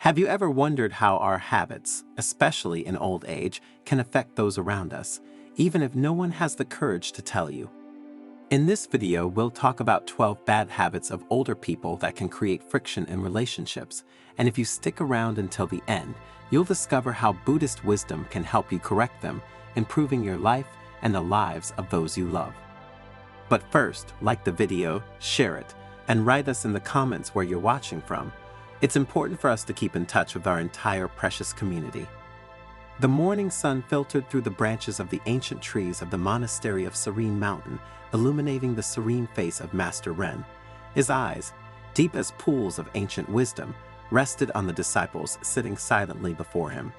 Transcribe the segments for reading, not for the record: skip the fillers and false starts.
Have you ever wondered how our habits, especially in old age, can affect those around us, even if no one has the courage to tell you? In this video, we'll talk about 12 bad habits of older people that can create friction in relationships, and if you stick around until the end, you'll discover how Buddhist wisdom can help you correct them, improving your life and the lives of those you love. But first, like the video, share it, and write us in the comments where you're watching from. It's important for us to keep in touch with our entire precious community. The morning sun filtered through the branches of the ancient trees of the monastery of Serene Mountain, illuminating the serene face of Master Ren. His eyes, deep as pools of ancient wisdom, rested on the disciples sitting silently before him.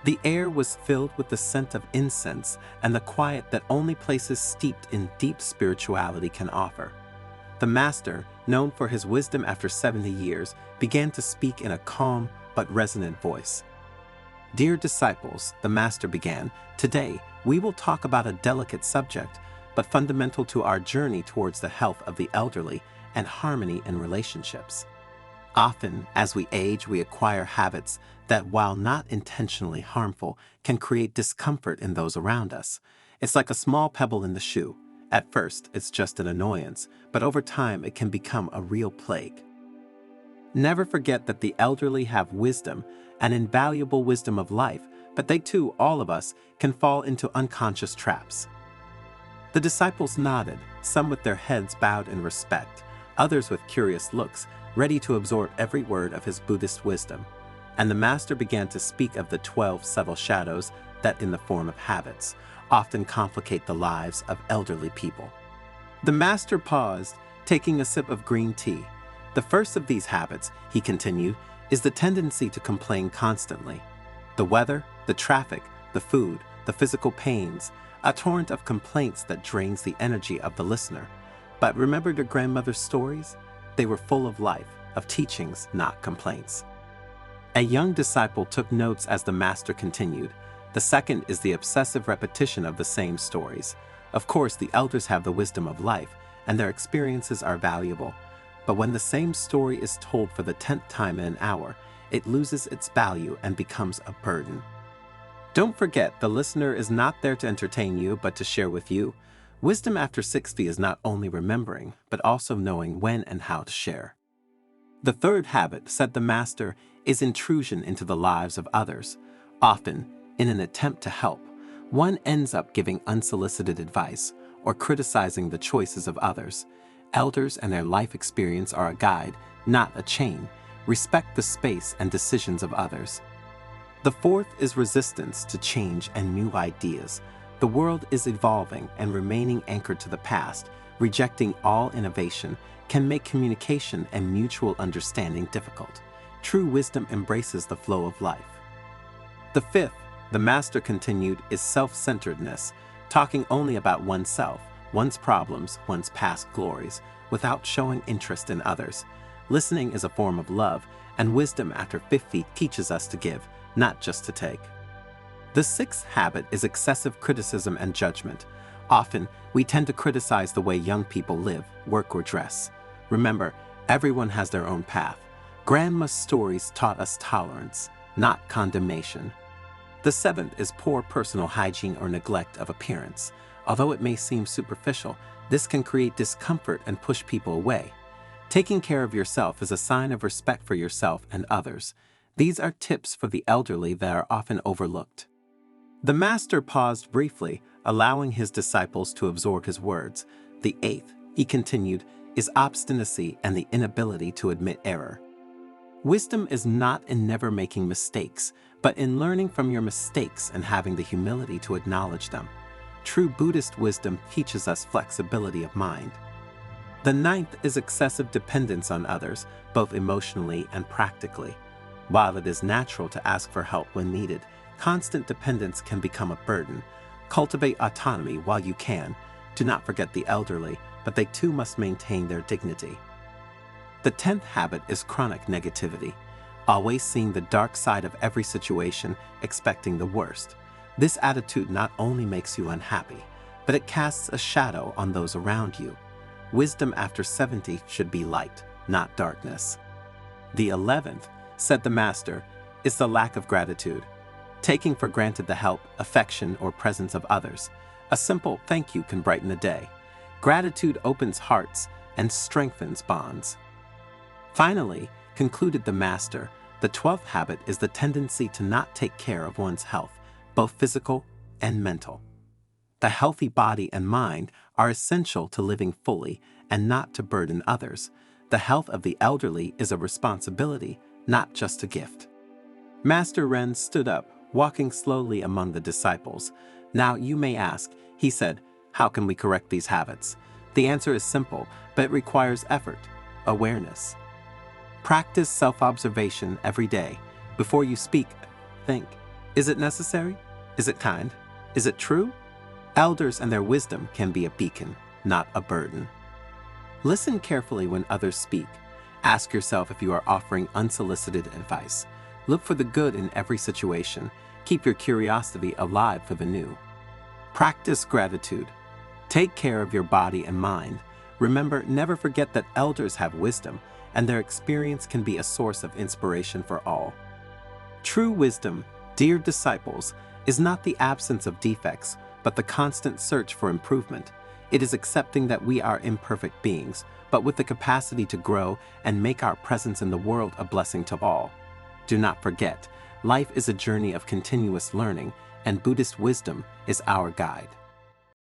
The air was filled with the scent of incense and the quiet that only places steeped in deep spirituality can offer. The Master, known for his wisdom after 70 years, began to speak in a calm but resonant voice. "Dear disciples," the Master began, "today we will talk about a delicate subject, but fundamental to our journey towards the health of the elderly and harmony in relationships. Often, as we age, we acquire habits that, while not intentionally harmful, can create discomfort in those around us. It's like a small pebble in the shoe. At first, it's just an annoyance, but over time it can become a real plague. Never forget that the elderly have wisdom, an invaluable wisdom of life, but they too, all of us, can fall into unconscious traps." The disciples nodded, some with their heads bowed in respect, others with curious looks, ready to absorb every word of his Buddhist wisdom. And the Master began to speak of the 12 subtle shadows that, in the form of habits, often complicate the lives of elderly people. The Master paused, taking a sip of green tea. "The first of these habits," he continued, "is the tendency to complain constantly. The weather, the traffic, the food, the physical pains, a torrent of complaints that drains the energy of the listener. But remember your grandmother's stories? They were full of life, of teachings, not complaints." A young disciple took notes as the Master continued. "The second is the obsessive repetition of the same stories. Of course, the elders have the wisdom of life, and their experiences are valuable. But when the same story is told for the 10th time in an hour, it loses its value and becomes a burden. Don't forget, the listener is not there to entertain you, but to share with you. Wisdom after 60 is not only remembering, but also knowing when and how to share." The third habit, said the Master, is intrusion into the lives of others. Often, in an attempt to help, one ends up giving unsolicited advice or criticizing the choices of others. Elders and their life experience are a guide, not a chain. Respect the space and decisions of others. The fourth is resistance to change and new ideas. The world is evolving, and remaining anchored to the past, rejecting all innovation, can make communication and mutual understanding difficult. True wisdom embraces the flow of life. The fifth, the Master continued, is self-centeredness, talking only about oneself, one's problems, one's past glories, without showing interest in others. Listening is a form of love, and wisdom after 50 teaches us to give, not just to take. The sixth habit is excessive criticism and judgment. Often, we tend to criticize the way young people live, work, or dress. Remember, everyone has their own path. Grandma's stories taught us tolerance, not condemnation. The seventh is poor personal hygiene or neglect of appearance. Although it may seem superficial, this can create discomfort and push people away. Taking care of yourself is a sign of respect for yourself and others. These are tips for the elderly that are often overlooked. The Master paused briefly, allowing his disciples to absorb his words. The eighth, he continued, is obstinacy and the inability to admit error. Wisdom is not in never making mistakes, but in learning from your mistakes and having the humility to acknowledge them. True Buddhist wisdom teaches us flexibility of mind. The ninth is excessive dependence on others, both emotionally and practically. While it is natural to ask for help when needed, constant dependence can become a burden. Cultivate autonomy while you can. Do not forget the elderly, but they too must maintain their dignity. The 10th habit is chronic negativity, always seeing the dark side of every situation, expecting the worst. This attitude not only makes you unhappy, but it casts a shadow on those around you. Wisdom after 70 should be light, not darkness. The 11th, Said the Master, is the lack of gratitude. Taking for granted the help, affection, or presence of others. A simple thank you can brighten the day. Gratitude opens hearts and strengthens bonds. Finally, concluded the Master, the 12th habit is the tendency to not take care of one's health, both physical and mental. The healthy body and mind are essential to living fully and not to burden others. The health of the elderly is a responsibility, not just a gift. Master Ren stood up, walking slowly among the disciples. Now you may ask, he said, how can we correct these habits? The answer is simple, but it requires effort, awareness. Practice self-observation every day. Before you speak, think, is it necessary? Is it kind? Is it true? Elders and their wisdom can be a beacon, not a burden. Listen carefully when others speak. Ask yourself if you are offering unsolicited advice. Look for the good in every situation. Keep your curiosity alive for the new. Practice gratitude. Take care of your body and mind. Remember, never forget that elders have wisdom, and their experience can be a source of inspiration for all. True wisdom, dear disciples, is not the absence of defects, but the constant search for improvement. It is accepting that we are imperfect beings, but with the capacity to grow and make our presence in the world a blessing to all. Do not forget, life is a journey of continuous learning, and Buddhist wisdom is our guide.